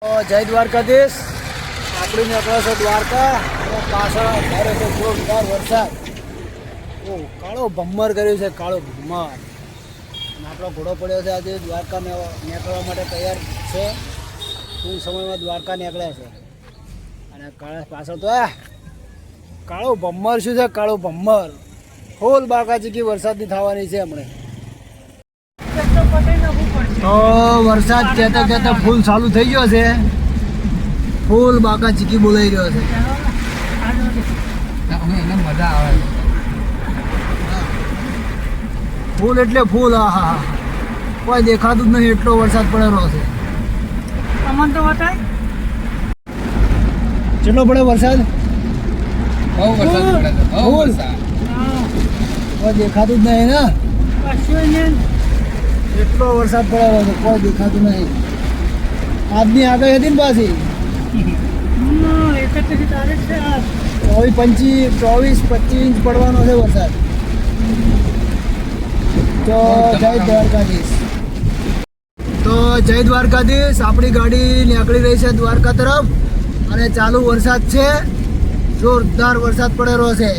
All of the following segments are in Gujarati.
જય દ્વારકાધીશ. આપણે નીકળ્યો છે દ્વારકા. પાછળ અત્યારે તો જોરદાર વરસાદ. કાળો ભમ્મર કર્યું છે, કાળો ભમ્મર. અને આપણો ઘોડો પડ્યો છે. આજે દ્વારકા નીકળવા માટે તૈયાર છે. ટૂંક સમયમાં દ્વારકા નીકળ્યા છે. અને પાછળ તો કાળો ભમ્મર શું છે, કાળો ભમ્મર. ફૂલ બાકાચીકી વરસાદની થવાની છે હમણાં. તો વરસાદ કહેતા કહેતા ફૂલ ચાલુ થઈ ગયો છે. ફૂલ બાકા ચીકી બોલાઈ રહ્યો છે. મજા આવે ફૂલ એટલે ફૂલ. હા, કોઈ દેખાતું જ નહીં, એટલો વરસાદ પડેલો છે. કેટલો પડે વરસાદ? બહુ વરસાદ પડે છે, બહુ ફૂલ. વરસાદ. કોઈ દેખાતું જ નહીં ને, એટલો વરસાદ પડેલો છે, કોઈ દેખાતું નહીં. આજની આગળ હતી ને પાછી 24-25 ઇંચ પડવાનો છે વરસાદ. તો જય દ્વારકાધીશ. આપણી ગાડી નીકળી રહી છે દ્વારકા તરફ. અને ચાલુ વરસાદ છે, જોરદાર વરસાદ પડેલો છે.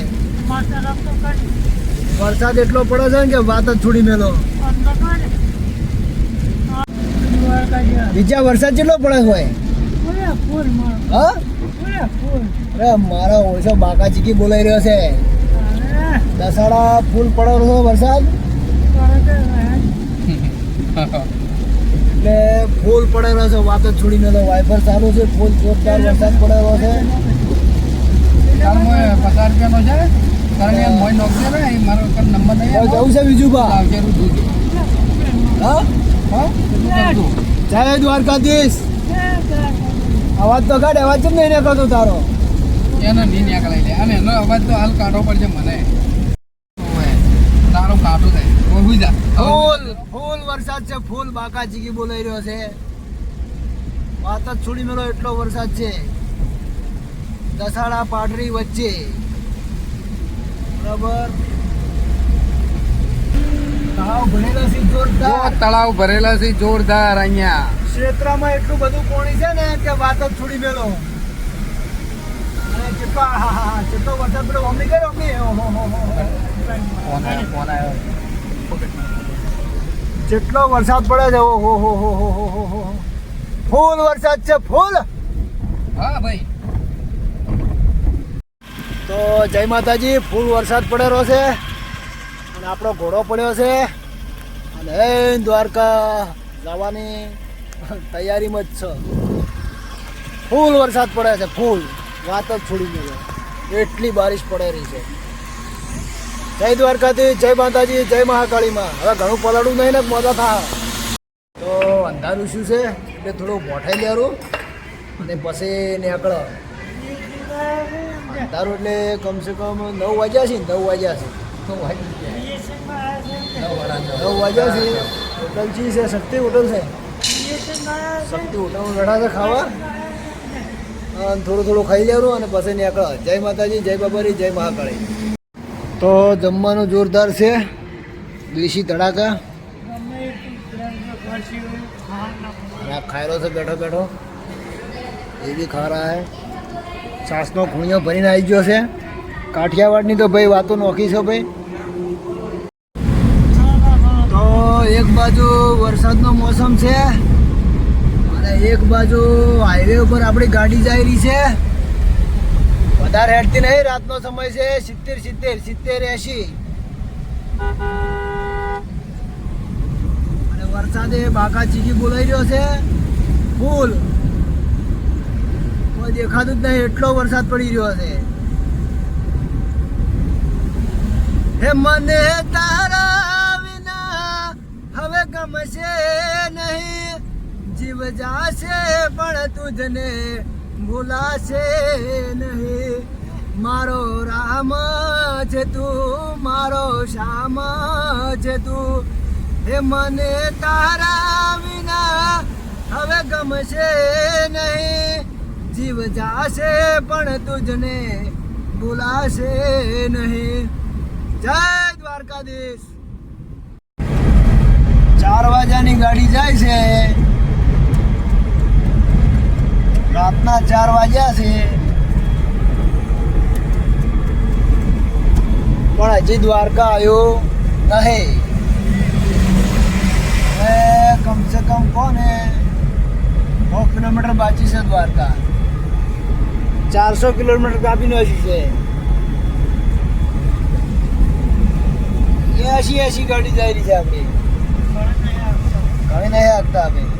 વરસાદ એટલો પડે છે ને કે વાત જ છોડી મેલો. બીજા વરસાદ કેટલો પડે હોય? હા, અરે મારા ઓછો બાકા ચીકી બોલાઈ રહ્યો છે. દસાડા ફૂલ પડેલો છે વરસાદ. એટલે ફૂલ પડેલો છે, વાત જ છોડી મેલો. વાઇપર ચાલુ છે, ફૂલ જોરદાર વરસાદ પડેલો છે. 50 રૂપિયાનો છે. કારણ એમ મોય નોકરી ને મારો નંબર નહીં. જવું છે બીજું બા. હા, જય દ્વારકાધીશ. અવાજ તો કાઢ, અવાજ કેમ નહીં નીકળતો તારો? એનો નહીં નીકળાય લે. અને એનો અવાજ તો હાલ કાઢવો પડશે મને. તારો કાઢો થાય બહુ જા. ફૂલ વરસાદ છે, ફૂલ બાકા ચીકી બોલાઈ રહ્યો છે. વાત જ છોડી મેલો, એટલો વરસાદ છે. દસાડા પાટરી વચ્ચે બરાબર તળાવ ભરેલા છે જોરદાર. તળાવ ભરેલા છે જોરદાર. અહીંયા ક્ષેત્રમાં એટલું બધું પાણી છે ને કે વાત જ છોડી મેલો. અને કેટલો વરસાદ પડ્યો મમ્મી કે મમ્મી. ફોન આવ્યો. જેટલો વરસાદ પડે છે, ઓહો, ફૂલ વરસાદ છે, ફૂલ. હા ભાઈ. તો જય માતાજી. ફૂલ વરસાદ પડેલો છે અને આપણો ઘોડો પડ્યો છે. અને દ્વારકા જવાની તૈયારીમાં જ છે. ફૂલ વરસાદ પડે છે, ફૂલ. વાત જ છોડી મેળવે, એટલી બારિશ પડે રહી છે. જય દ્વારકાથી, જય માતાજી, જય મહાકાળીમાં. હવે ઘણું પલાડવું નહીં ને મોજા થા. તો અંધારું શું છે એટલે થોડું મોઠાઈ લેરું અને પછી નીકળો. અંધારું એટલે કમસે કમ 9 વાગ્યા છે. 9 વાગ્યા છે. 9 વાગ્યા છે. હોટલ ચી છે? શક્તિ હોટલ છે. શક્તિ હોટલ બેઠા છે ખાવા. થોડું થોડું ખાઈ લેવું અને પછી નીકળો. જય માતાજી, જય બાબારી, જય મહાકાળી. તો જમવાનું જોરદાર છે, દેશી તડાકા. ખાયલો છે બેઠો બેઠો, એ બી ખા રહા હે. છાસનો ખૂણિયો ભરીને આવી ગયો છે. કાઠિયાવાડની તો ભાઈ વાતો નોખી છે ભાઈ. તો એક બાજુ વરસાદનો મોસમ છે અને એક બાજુ હાઈવે ઉપર આપણી ગાડી જઈ રહી છે. વધારે હેડતી નહીં, રાતનો સમય છે. 70-80 અને વરસાદે બાકા ચીકી બોલાઈ રહ્યો છે, ફૂલ. કોઈ દેખાતું જ નહીં, એટલો વરસાદ પડી રહ્યો છે. હે મને તારા વિના હવે ગમશે નહીં. જીવ જાશે પણ તુજને ભૂલાશે નહીં. મારો રામ છે તું, મારો શ્યામ છે તું. હે મને તારા વિના હવે ગમશે નહીં. જીવ જાશે પણ તુજને ભૂલાશે નહીં. જય દ્વારકાધીશ. 4 વાગ્યાની ગાડી જાય છે. 4 વાગ્યા છે પણ હજી દ્વારકા આવ્યો નહીં. હવે કમસે કમ કોને 100 કિલોમીટર બાકી છે દ્વારકા. 400 કિલોમીટર કાપી નાખ્યું છે. 80 ગાડી જાય રહી છે આપણી. ઘણી નહીં આપતા આપણે.